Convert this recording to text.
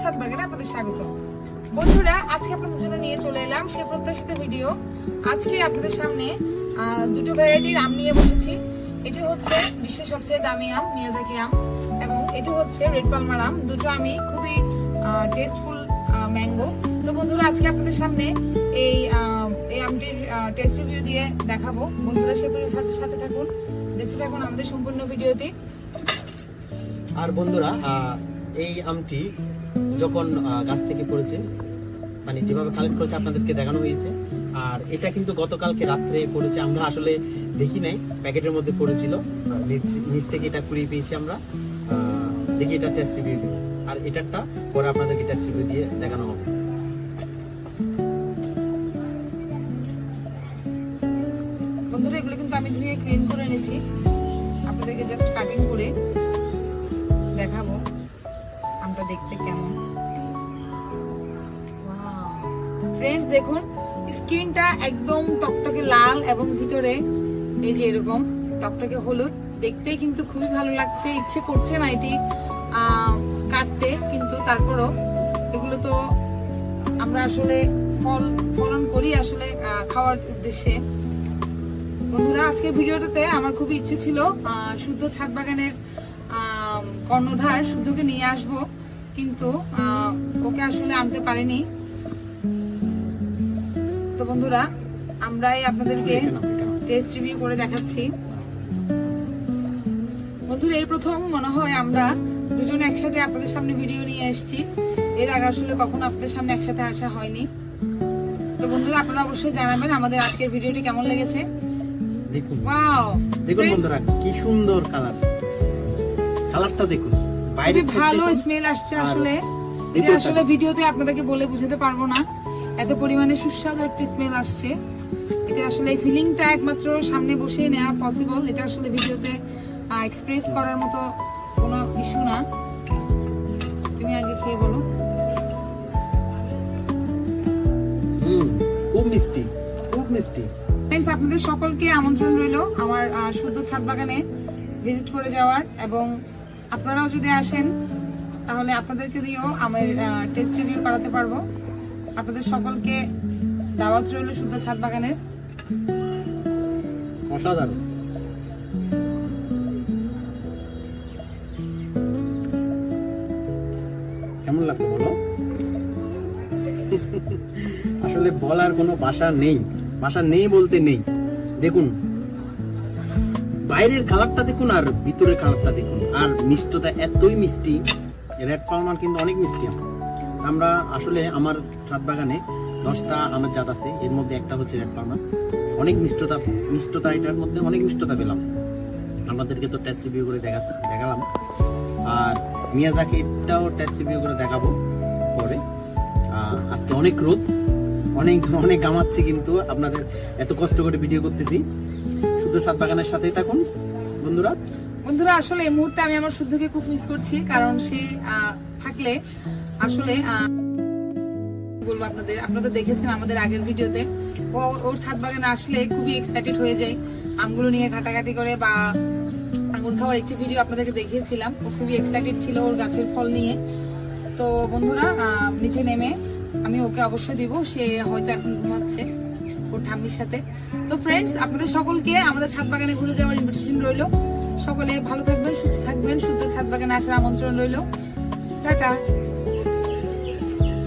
ছাদ বাগানে আপনাদের স্বাগত। বন্ধুরা, আজকে আপনাদের জন্য নিয়ে চলে এলাম সে প্রত্যাশিত ভিডিও। আজকে আপনাদের সামনে দুটো ভ্যারাইটির আম নিয়ে বসেছি। এটি হচ্ছে বিশ্বের সবচেয়ে দামি আম, মিয়াজাকি আম, এবং এটি হচ্ছে রেড পালমার আম। দুটো আমি খুবই টেস্টফুল ম্যাঙ্গো। তো বন্ধুরা, আজকে আপনাদের সামনে এই আমটির টেস্ট রিভিউ দিয়ে দেখাবো। বন্ধুরা, সেগুলোর সাথে থাকুন, দেখতে থাকুন আমাদের সম্পূর্ণ ভিডিওটি। আর বন্ধুরা, এই আমটি যখন গাছ থেকে পড়েছে, মানে যেভাবে কালেক্ট করেছে আপনাদেরকে দেখানো হয়েছে। আর এটা কিন্তু গতকালকে রাত্রে পড়েছে, আমরা আসলে দেখি নাই, প্যাকেটের মধ্যে পড়েছিল, নিচ থেকে এটা কুড়িয়ে পেয়েছি আমরা। দেখি এটা টেস্ট রিভিউ দিই, আর এটারটা পরে আপনাদেরকে টেস্ট রিভিউ দিয়ে দেখানো হবে। বন্ধুরা, এগুলো কিন্তু আমি ধুয়ে ক্লিন করে এনেছি, আপনাদেরকে জাস্ট কাটিং করে দেখাবো আমটা দেখতে কেমন। ফ্রেন্ডস, দেখুন স্কিনটা একদম টকটকে লাল এবং ভিতরে এই যে এরকম টকটকে হলুদ। দেখতেই কিন্তু খুবই ভালো লাগছে, ইচ্ছে করছে না এটি কাটতে, কিন্তু তারপরও এগুলো তো আমরা আসলে ফলন করি আসলে খাওয়ার উদ্দেশ্যে। বন্ধুরা, আজকের ভিডিওটাতে আমার খুবই ইচ্ছে ছিল শুদ্ধ ছাদ বাগানের কর্ণধার শুদ্ধকে নিয়ে আসব, কিন্তু ওকে আসলে আনতে পারিনি। তো বন্ধুরা, আমরাই আপনাদেরকে টেস্ট রিভিউ করে দেখাচ্ছি। বন্ধুরা, এই প্রথম মনে হয় আমরা দুজন একসাথে আপনাদের সামনে ভিডিও নিয়ে এসেছি। এর আগে আসলে কখনো আপনাদের সামনে একসাথে আসা হয়নি। তো বন্ধুরা, আপনারা অবশ্যই জানাবেন আমাদের আজকের ভিডিওটি কেমন লেগেছে। দেখুন, ওয়াও, দেখুন বন্ধুরা, কি সুন্দর কালারটা দেখুন, বাইরে ভালো স্মেল আসছে। আসলে এটা আসলে ভিডিওতে আপনাদেরকে বলে বুঝাতে পারবো না, এত পরিমাণে সুস্বাদু একটা স্মেল আসছে। এটা আসলে এই ফিলিংটা একমাত্র সামনে বসে নেওয়া পসিবল। এটা আসলে ভিডিওতে এক্সপ্রেস করার মতো কোনো ইস্যু না। তুমি আগে খেয়ে বলো। খুব মিষ্টি, খুব মিষ্টি। ফ্রেন্ডস, আপনাদের সকলকে আমন্ত্রণ রইল আমার শুদ্ধ ছাদ বাগানে ভিজিট করে যাওয়ার, এবং আপনারাও যদি আসেন তাহলে আপনাদেরকে দিয়েও আমার টেস্ট রিভিউ করাতে পারবো। আপনাদের সকলকে দাওয়াত রইল শুদ্ধ ছাদ বাগানের। অসাধারণ। কেমন লাগতো বলো? আসলে বলার কোনো ভাষা নেই বলতে নেই। দেখুন, বাইরের কালারটা দেখুন আর ভিতরের কালারটা দেখুন, আর মিষ্টতা এতই মিষ্টি। রেড পালমার কিন্তু অনেক মিষ্টি। আমরা আসলে আমার ছাদ বাগানে 10টা আমের জাত আছে, এর মধ্যে একটা হচ্ছে রেড পালমার। অনেক মিষ্টতা এটার মধ্যে অনেক মিষ্টতা পেলাম। আমাদেরকে তো টেস্ট রিভিউ করে দেখালাম, আর মিয়াজাকি এটাও টেস্ট রিভিউ করে দেখাবো পরে। আজকে অনেক রোদ, অনেক গামাচ্ছি, কিন্তু আপনাদের এত কষ্ট করে ভিডিও করতেছি। শুদ্ধ ছাদ বাগানের সাথেই থাকুন বন্ধুরা। আসলে এই মুহূর্তে আমি আমার শুদ্ধকে খুব মিস করছি, কারণ সে থাকলে আসলে বলবো আপনারা দেখেছেন আমাদের আগের ভিডিওতে, ওর ছাদ বাগানে আসলে খুবই এক্সাইটেড হয়ে যায়। আমগুলো নিয়ে ঘাটাঘাটি করে বা আঙুর খাওয়ার একটি ভিডিও আপনাদেরকে দেখিয়েছিলাম। ও খুবই এক্সাইটেড ছিল ওর গাছের ফল নিয়ে। তো বন্ধুরা, নিচে নেমে আমি ওকে অবশ্যই দিব, সে হয়তো এখন ঘুমাচ্ছে ওর ঠাম্মির সাথে। তো ফ্রেন্ডস, আপনাদের সকলকে আমাদের ছাদ বাগানে ঘুরে যাওয়ার ইনভিটেশন রইল। সকলে ভালো থাকবেন, সুস্থ থাকবেন, শুদ্ধ ছাদ বাগানে আসার আমন্ত্রণ রইল। টাটা।